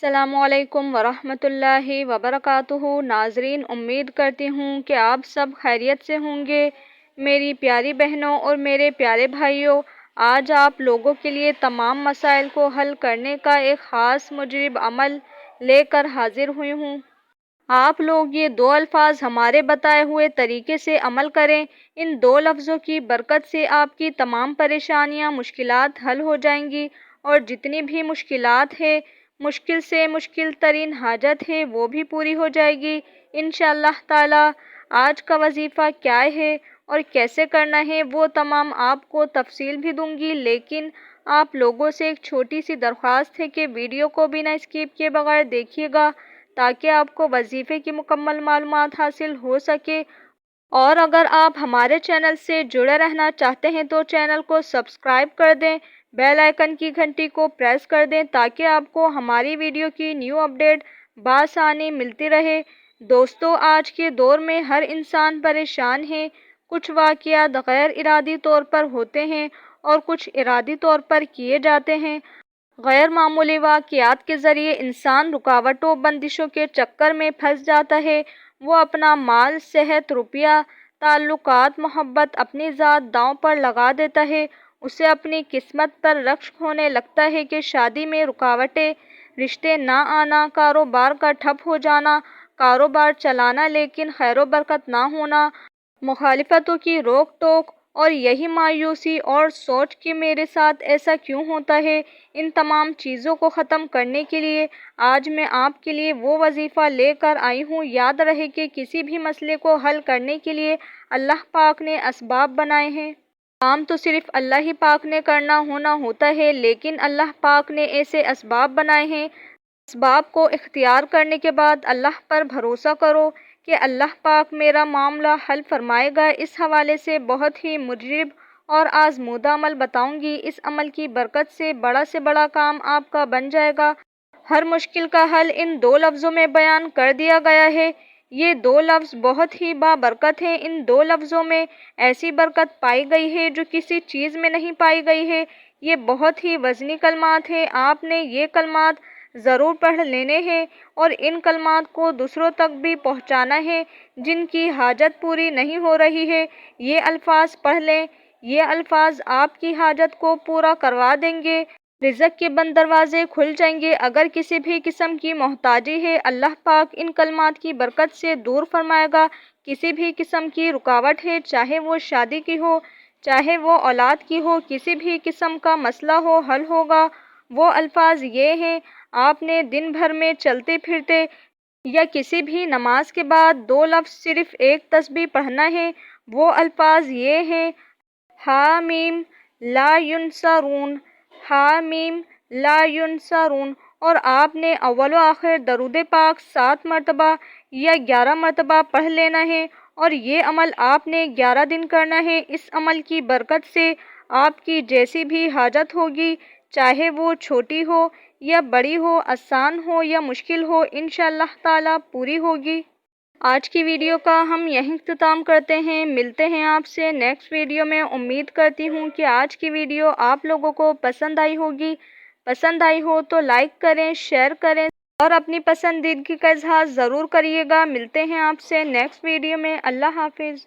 السلام علیکم ورحمۃ اللہ وبرکاتہ۔ ناظرین، امید کرتی ہوں کہ آپ سب خیریت سے ہوں گے۔ میری پیاری بہنوں اور میرے پیارے بھائیوں، آج آپ لوگوں کے لیے تمام مسائل کو حل کرنے کا ایک خاص مجرب عمل لے کر حاضر ہوئی ہوں۔ آپ لوگ یہ 2 الفاظ ہمارے بتائے ہوئے طریقے سے عمل کریں۔ ان 2 لفظوں کی برکت سے آپ کی تمام پریشانیاں، مشکلات حل ہو جائیں گی، اور جتنی بھی مشکلات ہیں، مشکل سے مشکل ترین حاجت ہے، وہ بھی پوری ہو جائے گی انشاءاللہ تعالی۔ آج کا وظیفہ کیا ہے اور کیسے کرنا ہے، وہ تمام آپ کو تفصیل بھی دوں گی، لیکن آپ لوگوں سے ایک چھوٹی سی درخواست ہے کہ ویڈیو کو بنا اسکپ کیے بغیر دیکھیے گا، تاکہ آپ کو وظیفے کی مکمل معلومات حاصل ہو سکے۔ اور اگر آپ ہمارے چینل سے جڑے رہنا چاہتے ہیں تو چینل کو سبسکرائب کر دیں، بیل آئیکن کی گھنٹی کو پریس کر دیں، تاکہ آپ کو ہماری ویڈیو کی نیو اپڈیٹ بآسانی ملتی رہے۔ دوستو، آج کے دور میں ہر انسان پریشان ہے۔ کچھ واقعات غیر ارادی طور پر ہوتے ہیں اور کچھ ارادی طور پر کیے جاتے ہیں۔ غیر معمولی واقعات کے ذریعے انسان رکاوٹوں، بندشوں کے چکر میں پھنس جاتا ہے۔ وہ اپنا مال، صحت، روپیہ، تعلقات، محبت، اپنی ذات داؤں پر لگا دیتا ہے۔ اسے اپنی قسمت پر رشک ہونے لگتا ہے کہ شادی میں رکاوٹیں، رشتے نہ آنا، کاروبار کا ٹھپ ہو جانا، کاروبار چلانا لیکن خیر و برکت نہ ہونا، مخالفتوں کی روک ٹوک، اور یہی مایوسی اور سوچ کہ میرے ساتھ ایسا کیوں ہوتا ہے۔ ان تمام چیزوں کو ختم کرنے کے لیے آج میں آپ کے لیے وہ وظیفہ لے کر آئی ہوں۔ یاد رہے کہ کسی بھی مسئلے کو حل کرنے کے لیے اللہ پاک نے اسباب بنائے ہیں۔ کام تو صرف اللہ ہی پاک نے کرنا ہوتا ہے، لیکن اللہ پاک نے ایسے اسباب بنائے ہیں۔ اسباب کو اختیار کرنے کے بعد اللہ پر بھروسہ کرو کہ اللہ پاک میرا معاملہ حل فرمائے گا۔ اس حوالے سے بہت ہی مجرب اور آزمودہ عمل بتاؤں گی۔ اس عمل کی برکت سے بڑا کام آپ کا بن جائے گا۔ ہر مشکل کا حل ان 2 لفظوں میں بیان کر دیا گیا ہے۔ یہ 2 لفظ بہت ہی بابرکت ہیں۔ ان 2 لفظوں میں ایسی برکت پائی گئی ہے جو کسی چیز میں نہیں پائی گئی ہے۔ یہ بہت ہی وزنی کلمات ہیں۔ آپ نے یہ کلمات ضرور پڑھ لینے ہیں اور ان کلمات کو دوسروں تک بھی پہنچانا ہے جن کی حاجت پوری نہیں ہو رہی ہے۔ یہ الفاظ پڑھ لیں۔ یہ الفاظ آپ کی حاجت کو پورا کروا دیں گے۔ رزق کے بند دروازے کھل جائیں گے۔ اگر کسی بھی قسم کی محتاجی ہے، اللہ پاک ان کلمات کی برکت سے دور فرمائے گا۔ کسی بھی قسم کی رکاوٹ ہے، چاہے وہ شادی کی ہو، چاہے وہ اولاد کی ہو، کسی بھی قسم کا مسئلہ ہو، حل ہوگا۔ وہ الفاظ یہ ہیں، آپ نے دن بھر میں چلتے پھرتے یا کسی بھی نماز کے بعد 2 لفظ صرف ایک تسبیح پڑھنا ہے۔ وہ الفاظ یہ ہیں: حامیم لا ینصرون، حامیم لا ینصرون۔ اور آپ نے اول و آخر درود پاک 7 مرتبہ یا 11 مرتبہ پڑھ لینا ہے، اور یہ عمل آپ نے 11 دن کرنا ہے۔ اس عمل کی برکت سے آپ کی جیسی بھی حاجت ہوگی، چاہے وہ چھوٹی ہو یا بڑی ہو، آسان ہو یا مشکل ہو، انشاءاللہ تعالی پوری ہوگی۔ آج کی ویڈیو کا ہم یہیں اختتام کرتے ہیں۔ ملتے ہیں آپ سے نیکسٹ ویڈیو میں۔ امید کرتی ہوں کہ آج کی ویڈیو آپ لوگوں کو پسند آئی ہوگی۔ پسند آئی ہو تو لائک کریں، شیئر کریں اور اپنی پسندیدگی کا اظہار ضرور کریے گا۔ ملتے ہیں آپ سے نیکسٹ ویڈیو میں۔ اللہ حافظ۔